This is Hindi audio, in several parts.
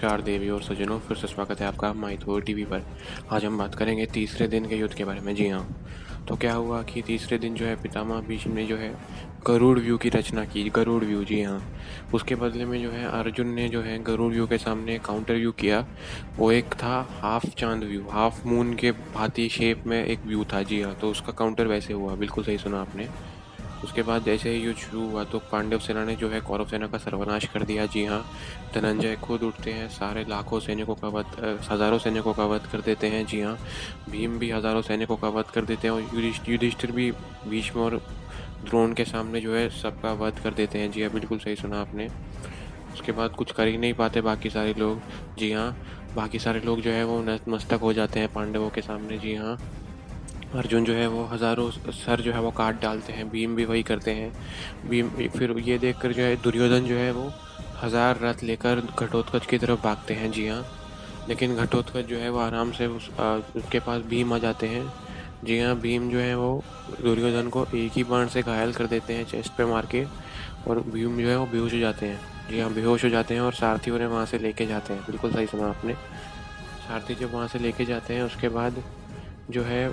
नमस्कार देवी और सज्जनों, फिर से स्वागत है आपका माइथोर टीवी पर। आज हम बात करेंगे तीसरे दिन के युद्ध के बारे में। जी हाँ, तो क्या हुआ कि तीसरे दिन जो है पितामह भीष्म ने जो है गरुड़ व्यू की रचना की। गरुड़ व्यू, जी हाँ। उसके बदले में जो है अर्जुन ने जो है गरुड़ व्यू के सामने काउंटर व्यू किया। वो एक था हाफ चांद व्यू, हाफ मून के भांति शेप में एक व्यू था। जी हाँ, तो उसका काउंटर वैसे हुआ। बिल्कुल सही सुना आपने। उसके बाद जैसे ही युद्ध शुरू हुआ तो पांडव सेना ने जो है कौरव सेना का सर्वनाश कर दिया। जी हाँ, धनंजय खुद उठते हैं, सारे लाखों सैनिकों का वध, हजारों सैनिकों का वध कर देते हैं। जी हाँ, भीम भी हजारों सैनिकों का वध कर देते हैं और युधिष्ठिर भी भीष्म और द्रोण के सामने जो है सबका वध कर देते हैं। जी हाँ, बिल्कुल सही सुना आपने। उसके बाद कुछ कर ही नहीं पाते बाकी सारे लोग। जी हाँ, बाकी सारे लोग जो है वो नतमस्तक हो जाते हैं पांडवों के सामने। जी हाँ, अर्जुन जो है वो हजारों सर जो है वो काट डालते हैं, भीम भी वही करते हैं। भीम फिर ये देखकर जो है दुर्योधन जो है वो 1000 रथ लेकर घटोत्कच की तरफ भागते हैं। जी हाँ, लेकिन घटोत्कच जो है वो आराम से उसके पास भीम आ जाते हैं। जी हाँ, भीम जो है वो दुर्योधन को एक ही बाण से घायल कर देते हैं, चेस्ट पे मार के, और भीम जो है वो बेहोश हो जाते हैं। जी हाँ, बेहोश हो जाते हैं और सारथियों ने वहाँ से लेके जाते हैं। बिल्कुल सही सुना आपने। सारथी जब वहाँ से लेके जाते हैं उसके बाद जो है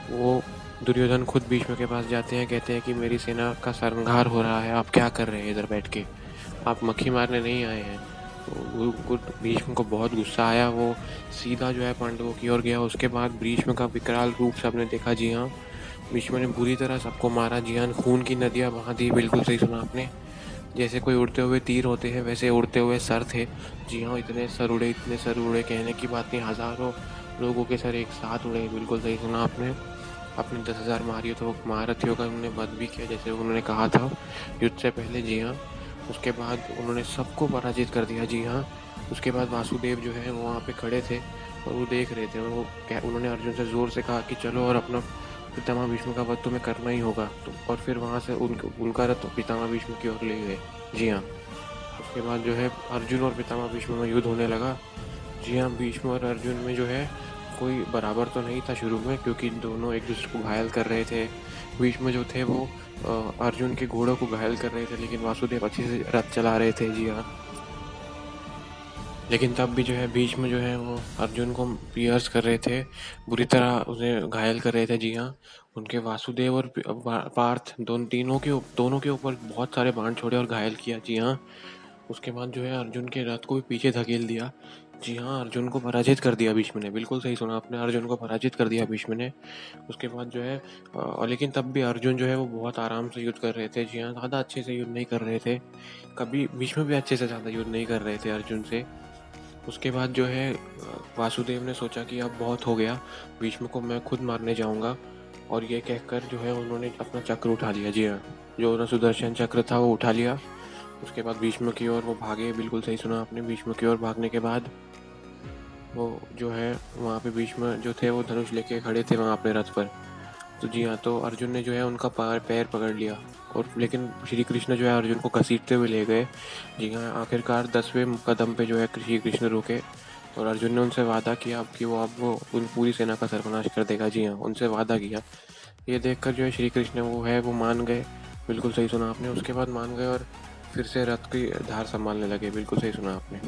वो दुर्योधन खुद भीष्म के पास जाते हैं, कहते हैं कि मेरी सेना का संहार हो रहा है, आप क्या कर रहे हैं इधर बैठ के, आप मक्खी मारने नहीं आए हैं। तो भीष्म को बहुत गुस्सा आया, वो सीधा जो है पांडवों की ओर गया। उसके बाद भीष्म का विकराल रूप सबने देखा। जी हाँ, भीष्म ने बुरी तरह सबको मारा। जी हाँ, खून की नदियाँ बहा दी। बिल्कुल सही सुना आपने। जैसे कोई उड़ते हुए तीर होते हैं वैसे उड़ते हुए सर थे। जी हाँ, इतने सर उड़े, इतने सर उड़े, कहने की बात नहीं, हजारों लोगों के सर एक साथ उड़े। बिल्कुल सही सुना आपने। अपने 10,000 महारथियों का उन्होंने वध भी किया जैसे उन्होंने कहा था युद्ध से पहले। जी हाँ, उसके बाद उन्होंने सबको पराजित कर दिया। जी हाँ, उसके बाद वासुदेव जो है वो वहाँ पे खड़े थे और वो देख रहे थे, और उन्होंने अर्जुन से ज़ोर से कहा कि चलो और अपना पितामह भीष्म का वध तुम्हें करना ही होगा। तो और फिर वहाँ से उनका रथ पितामह भीष्म की ओर ले गए। जी हाँ, उसके बाद जो है अर्जुन और पितामह भीष्म में युद्ध होने लगा। जी हाँ, भीष्म और अर्जुन में जो है कोई बराबर तो नहीं था शुरू में, क्योंकि दोनों एक दूसरे को घायल कर रहे थे। भीष्म जो थे वो अर्जुन के घोड़ों को घायल कर रहे थे, लेकिन वासुदेव अच्छे से रथ चला रहे थे। जी हाँ, लेकिन तब भी जो है भीष्म जो है वो अर्जुन को पियर्स कर रहे थे, बुरी तरह उन्हें घायल कर रहे थे। जी हाँ, उनके वासुदेव और पार्थ दोनों के ऊपर बहुत सारे बाण छोड़े और घायल किया। जी हाँ, उसके बाद जो है अर्जुन के रथ को भी पीछे धकेल दिया। जी हाँ, अर्जुन को पराजित कर दिया भीष्म ने। बिल्कुल सही सुना आपने, अर्जुन को पराजित कर दिया भीष्म ने। उसके बाद जो है लेकिन तब भी अर्जुन जो है वो बहुत आराम से युद्ध कर रहे थे। जी हाँ, ज़्यादा अच्छे से युद्ध नहीं कर रहे थे। कभी भीष्म भी अच्छे से ज़्यादा युद्ध नहीं कर रहे थे अर्जुन से। उसके बाद जो है वासुदेव ने सोचा कि अब बहुत हो गया, भीष्म को मैं खुद मारने जाऊंगा, और ये कहकर जो है उन्होंने अपना चक्र उठा लिया। जी हाँ, जो ना सुदर्शन चक्र था वो उठा लिया। उसके बाद भीष्म की ओर वो भागे। बिल्कुल सही सुना आपने। भीष्म की ओर भागने के बाद वो जो है वहाँ पे भीष्म जो थे वो धनुष लेके खड़े थे वहाँ अपने रथ पर। तो जी हाँ, तो अर्जुन ने जो है उनका पैर पकड़ लिया, और लेकिन श्री कृष्ण जो है अर्जुन को घसीटते हुए ले गए। जी हाँ, आखिरकार 10वें कदम पे जो है श्री कृष्ण रुके, और अर्जुन ने उनसे वादा किया कि वो अब वो उन पूरी सेना का सर्वनाश कर देगा। जी हाँ, उनसे वादा किया। ये देखकर जो है श्री कृष्ण वो है वो मान गए। बिल्कुल सही सुना आपने। उसके बाद मान गए और फिर से रथ की धार संभालने लगे। बिल्कुल सही सुना आपने।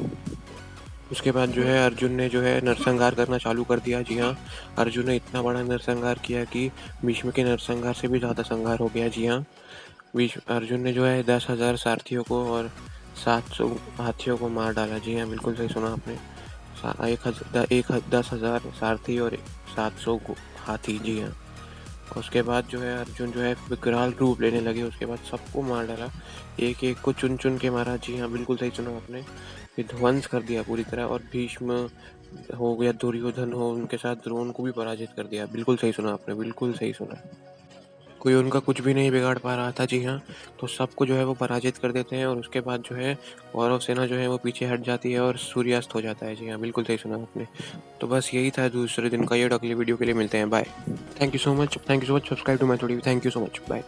उसके बाद जो है अर्जुन ने जो है नरसंहार करना चालू कर दिया। जी हाँ, अर्जुन ने इतना बड़ा नरसंहार किया कि भीष्म के नरसंहार से भी ज़्यादा संहार हो गया। जी हाँ, अर्जुन ने जो है 10,000 सारथियों को और 700 हाथियों को मार डाला। जी हाँ, बिल्कुल सही सुना आपने। 10,000 सारथी और 700 हाथी। जी हाँ, उसके बाद जो है अर्जुन जो है विकराल रूप लेने लगे। उसके बाद सबको मार डाला, एक एक को चुन चुन के मारा। जी हाँ, बिल्कुल सही सुना आपने। विध्वंस कर दिया पूरी तरह, और भीष्म हो गया, दुर्योधन हो, उनके साथ द्रोण को भी पराजित कर दिया। बिल्कुल सही सुना आपने, बिल्कुल सही सुना। कोई उनका कुछ भी नहीं बिगाड़ पा रहा था। जी हाँ, तो सबको जो है वो पराजित कर देते हैं, और उसके बाद जो है कौरव सेना जो है वो पीछे हट जाती है और सूर्यास्त हो जाता है। जी हाँ, बिल्कुल सही सुना आपने। तो बस यही था दूसरे दिन का ये। अगली वीडियो के लिए मिलते हैं। Bye. Thank you so much. Subscribe to my video. Thank you so much. Bye.